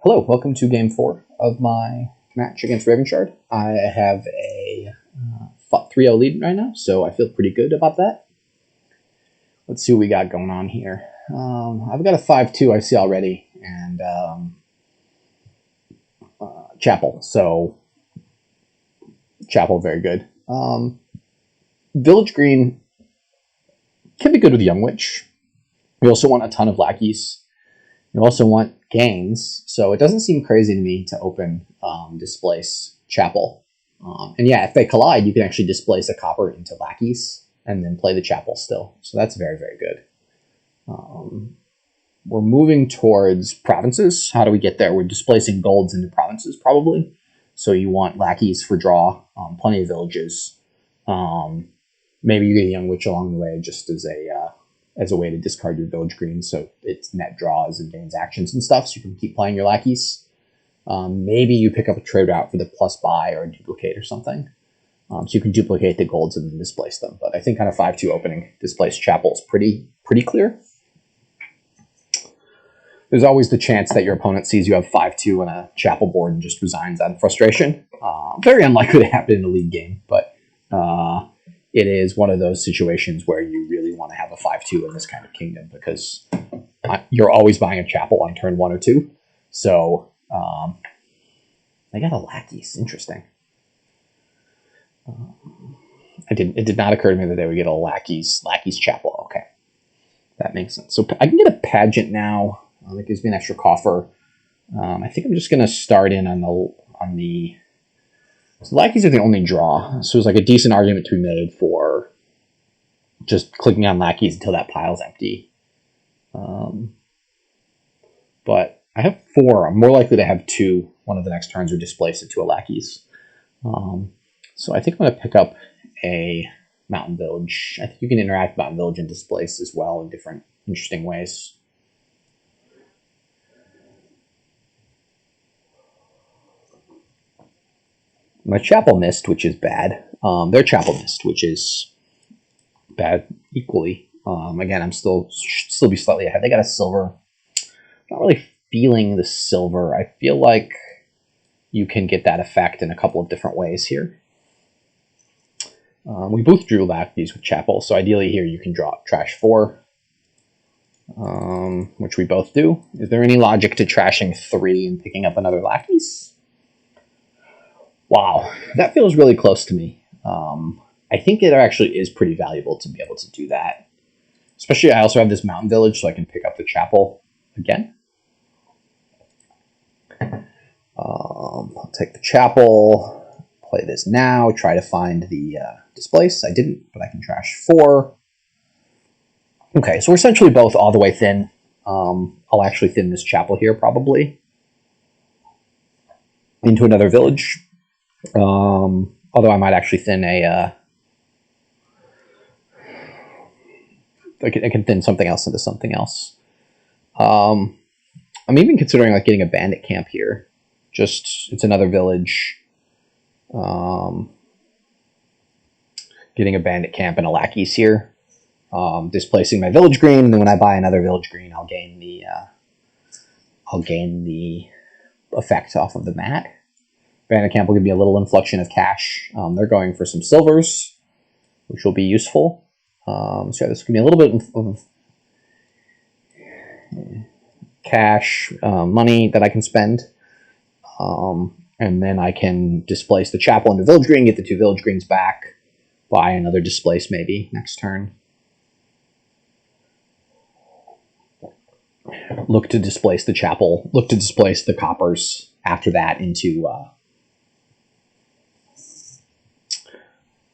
Hello, welcome to game 4 of my match against Ravenshard. I have a 3-0 lead right now, so I feel pretty good about that. Let's see what we got going on here. I've got a 5-2 I see already, and Chapel, so Chapel very good. Village Green can be good with Young Witch. We also want a ton of Lackeys. You also want gains, so it doesn't seem crazy to me to open Displace Chapel. And yeah, if they collide, you can actually displace a copper into Lackeys and then play the Chapel still. So that's very, very good. We're moving towards provinces. How do we get there? We're displacing golds into provinces, probably. So you want Lackeys for draw, plenty of villages. Maybe you get a Young Witch along the way just as a way to discard your village green, so it's net draws and gains actions and stuff, so you can keep playing your Lackeys. Maybe you pick up a trade route for the plus buy or a duplicate or something. So you can duplicate the golds and then displace them. But I think kind of 5-2 opening Displace Chapel is pretty clear. There's always the chance that your opponent sees you have 5-2 on a Chapel board and just resigns out of frustration. Very unlikely to happen in a league game, but it is one of those situations where you really want to have a 5-2 in this kind of kingdom because you're always buying a Chapel on turn 1 or 2. So they got a Lackeys. Interesting. It did not occur to me that they would get a Lackeys Chapel. Okay, that makes sense. So I can get a Pageant now. That gives me an extra coffer. I think I'm just going to start in on the. So Lackeys are the only draw, so there's like a decent argument to be made for just clicking on Lackeys until that pile's empty. But I have 4. I'm more likely to have 2 one of the next turns or displace it to a Lackeys. So I think I'm going to pick up a Mountain Village. I think you can interact with Mountain Village and Displace as well in different interesting ways. My Chapel missed, which is bad. Their Chapel missed, which is bad equally. Again, I'm still be slightly ahead. They got a silver. Not really feeling the silver. I feel like you can get that effect in a couple of different ways here. We both drew Lackeys with Chapel, so ideally here you can draw trash 4, which we both do. Is there any logic to trashing 3 and picking up another Lackeys? Wow, that feels really close to me. I think it actually is pretty valuable to be able to do that. Especially, I also have this Mountain Village, so I can pick up the Chapel again. I'll take the Chapel, play this now, try to find the Displace. I didn't, but I can trash 4. Okay, so we're essentially both all the way thin. I'll actually thin this Chapel here, probably, into another village. Although I might actually thin a, I can thin something else into something else. I'm even considering like getting a Bandit camp here. Just, it's another village. Getting a Bandit camp and a Lackeys here. Displacing my village green, and then when I buy another village green, I'll gain the effect off of the mat. Bandit camp will give me a little inflection of cash. They're going for some silvers, which will be useful. So this will give me a little bit of cash, money that I can spend. And then I can displace the Chapel into village green, get the 2 village greens back, buy another displace maybe next turn. Look to displace the Chapel, look to displace the coppers after that into...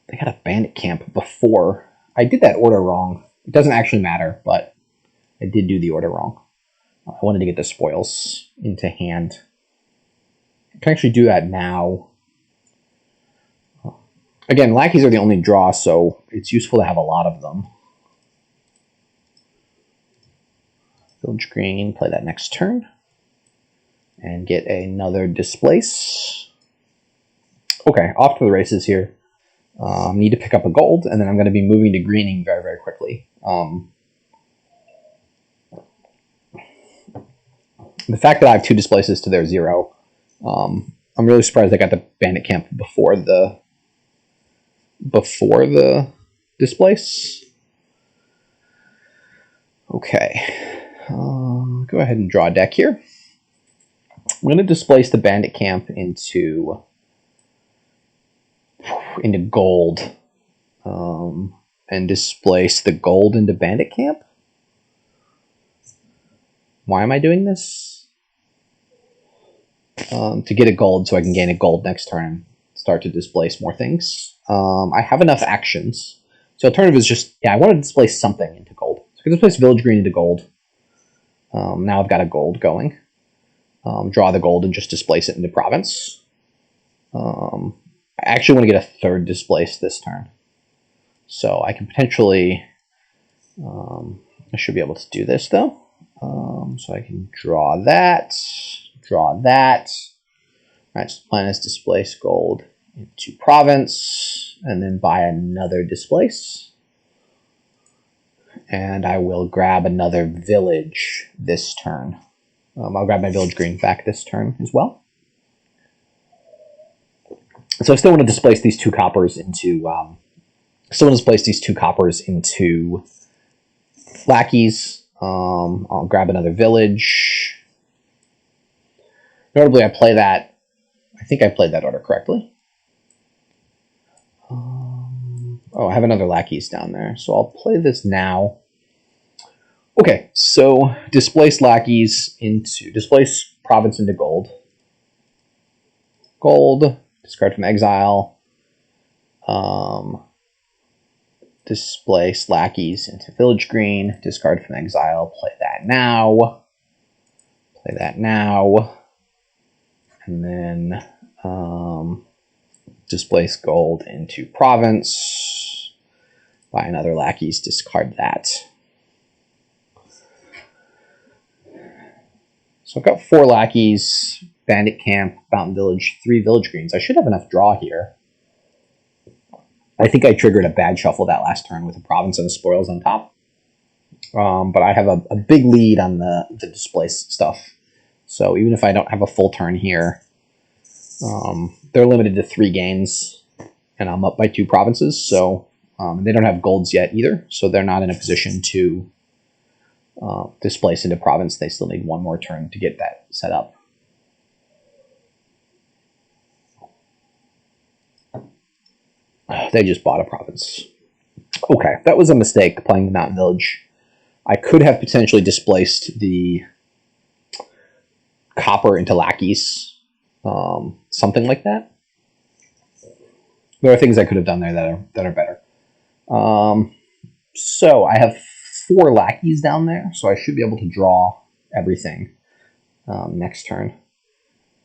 They got a Bandit camp before. I did that order wrong. It doesn't actually matter, but I did do the order wrong. I wanted to get the spoils into hand. I can actually do that now. Again, Lackeys are the only draw, so it's useful to have a lot of them. Village green, play that next turn. And get another Displace. Okay, off to the races here. Need to pick up a gold, and then I'm going to be moving to greening very, very quickly. The fact that I have 2 displaces to their 0, I'm really surprised I got the Bandit camp before the displace. Okay, go ahead and draw a deck here. I'm going to displace the Bandit camp into gold, and displace the gold into Bandit camp. Why am I doing this? To get a gold, so I can gain a gold next turn and start to displace more things. I have enough actions. So alternative is just, I want to displace something into gold. So I can displace village green into gold. Now I've got a gold going. Draw the gold and just displace it into province. I actually want to get a 3rd displace this turn. So I can potentially, I should be able to do this though. So I can draw that. All right, so the plan is displace gold into province, and then buy another displace. And I will grab another village this turn. I'll grab my village green back this turn as well. So I still want to displace these 2 coppers into Lackeys. I'll grab another village. Notably, I think I played that order correctly. I have another Lackeys down there, so I'll play this now. Okay, so displace Lackeys displace province into gold. Gold, discard from exile. Displace Lackeys into village green, discard from exile, play that now. And then displace gold into province, buy another Lackeys, discard that. So I've got 4 Lackeys, Bandit camp, Mountain village, 3 village greens. I should have enough draw here. I think I triggered a bad shuffle that last turn with a province and the spoils on top. But I have a big lead on the displace stuff. So even if I don't have a full turn here, they're limited to 3 gains, and I'm up by 2 provinces. So they don't have golds yet either, so they're not in a position to displace into province. They still need 1 more turn to get that set up. They just bought a province. Okay, that was a mistake playing the Mountain Village. I could have potentially displaced the copper into Lackeys. Something like that. There are things I could have done there that are better. So I have 4 Lackeys down there, so I should be able to draw everything next turn.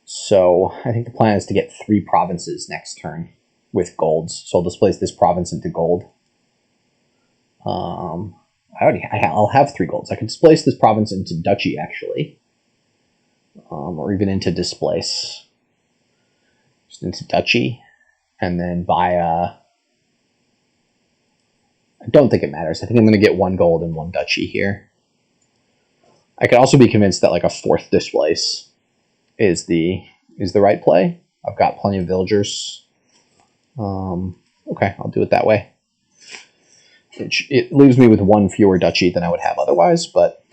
So I think the plan is to get 3 provinces next turn with golds. So I'll displace this province into gold. I'll have 3 golds. I can displace this province into duchy, actually. Or even into displace. Just into duchy. And then buy a... I don't think it matters. I think I'm going to get 1 gold and 1 duchy here. I could also be convinced that like a 4th displace is the right play. I've got plenty of villagers. Okay, I'll do it that way. It leaves me with 1 fewer duchy than I would have otherwise, but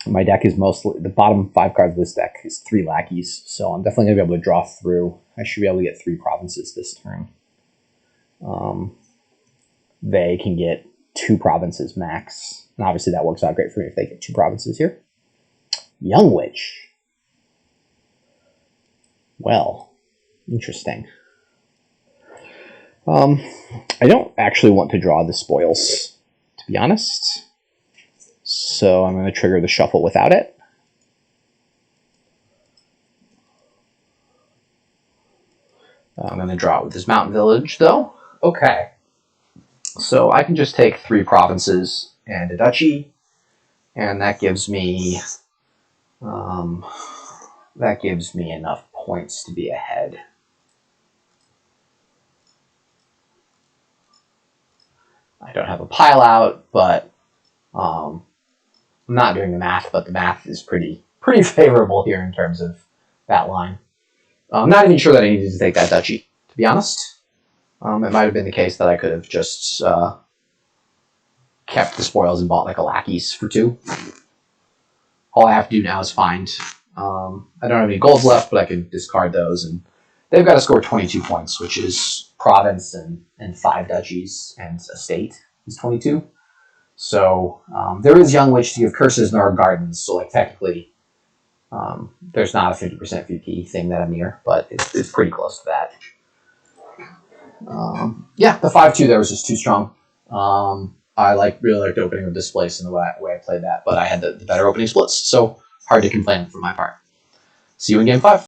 my deck is mostly, the bottom 5 cards of this deck is 3 Lackeys, so I'm definitely going to be able to draw through. I should be able to get 3 provinces this turn. They can get 2 provinces max, and obviously that works out great for me if they get 2 provinces here. Young Witch. Well, interesting. I don't actually want to draw the spoils, to be honest. So I'm going to trigger the shuffle without it. I'm going to draw it with this Mountain Village, though. Okay. So I can just take 3 provinces and a duchy, and that gives me enough points to be ahead. I don't have a pile out, but I'm not doing the math, but the math is pretty pretty favorable here in terms of that line. I'm not even sure that I needed to take that duchy, to be honest. It might have been the case that I could have just kept the spoils and bought like a Lackeys for 2. All I have to do now is find... I don't have any golds left, but I can discard those. And they've got to score 22 points, which is province and 5 duchies, and a state is 22. So there is Young Witch to give curses nor gardens, so like technically there's not a 50% VP thing that I'm near, but it's pretty close to that. Yeah, the 5-2 there was just too strong. I really liked opening with Displace and the way I played that, but I had the better opening splits, so hard to complain for my part. See you in game 5.